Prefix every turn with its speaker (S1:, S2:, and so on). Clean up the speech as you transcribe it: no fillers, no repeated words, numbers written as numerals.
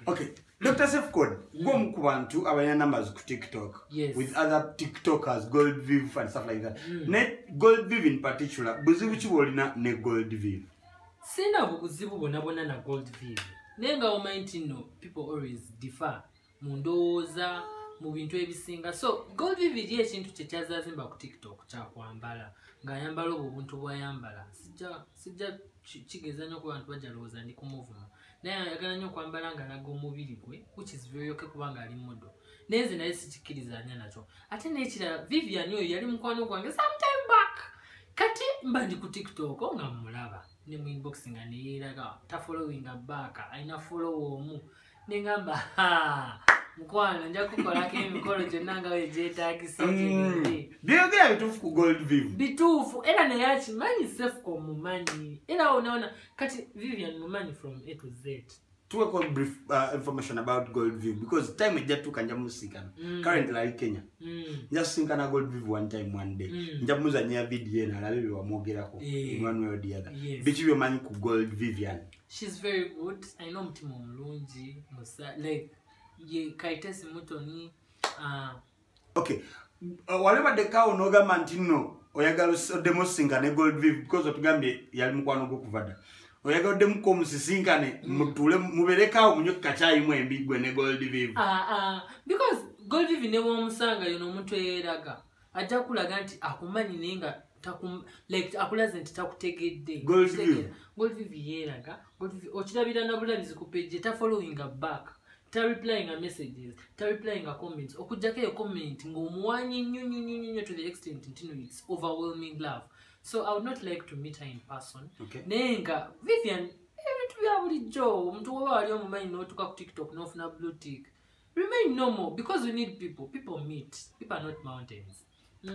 S1: Okay. Dr. Sefcon, go mkubantu abanya numbers ku TikTok with other TikTokers, Gold Viv and stuff like that. Net Gold Viv in particular, buzibu chibolina ne Gold Viv.
S2: Sina buzibu bonabona na Gold Viv. Nenga omainti no, people always differ. Mundoza, mu bintu ebisinga. So Gold Viv ye ekintu kyechaza zimba ku TikTok kya kwambala. Nga yambala obuntu bwa yambala. Sijja kigeza nnyo ku bantu bajalooza ndi ku movement. Naye ayagala nnyo kwambala nga alaga omubiri gwe, which is very okay kubanga ali model. Nenze naye sikikirizanya nakyo. Ate n'ekirala Vivian oyo yali mukwano gwange sometime back. Kati mba ndi ku TikTok nga mmulaba. Ne mu inbox nga ne yeeraga ta followinga back, ayina follow omu. Ne ngamba mukwano nja kukolako emikolo gyonna nga weegyetaagisa gyebindi.
S1: Byogera bituufu ku Gold Viv.
S2: Bituufu era naye akimanyi Sefcon mumanyi. Era onaona kati Vivian mumanyi from A to Z.
S1: To a brief information about Gold Viv because time ejja tuka nja musikana. Currently ali Kenya. Just sinkana Gold Viv one time one day. Nja muzanya video na alabe bamwogerako in one way or the other. Bichi byomanyi ku Gold Vivian.
S2: She's very good. I know mtima omulungi like ye kaitesi mutoni
S1: okay. Whatever the cow no gamantino oyagala demo sinkane Gold Viv because otugambye yali mukwano go kuvada. Oyagala demo ko musisinkane mutule mubereka munyo kachayi mwembi gwe ne Gold Viv.
S2: Because Gold Viv ne womusanga yono omuntu eyeraga ajja kulaga nti akumanyi nenga like akulaze nti takutegedde.
S1: Gold
S2: Viv yeraga Gold Viv okirabira na bulabizi ku page ta following back. Ta replying a messages, ta replying a comments. Okujjako e comment ng'omuwanyi nnyo to the extent ntino it's overwhelming love. So I would not like to meet her in person.
S1: Okay.
S2: Nenga Vivian ebintu bya bulijjo omuntu woba wali omumanyi n'otuka ku TikTok n'ofuna blue tick. Remain normal because we need people. People meet. People are not mountains. So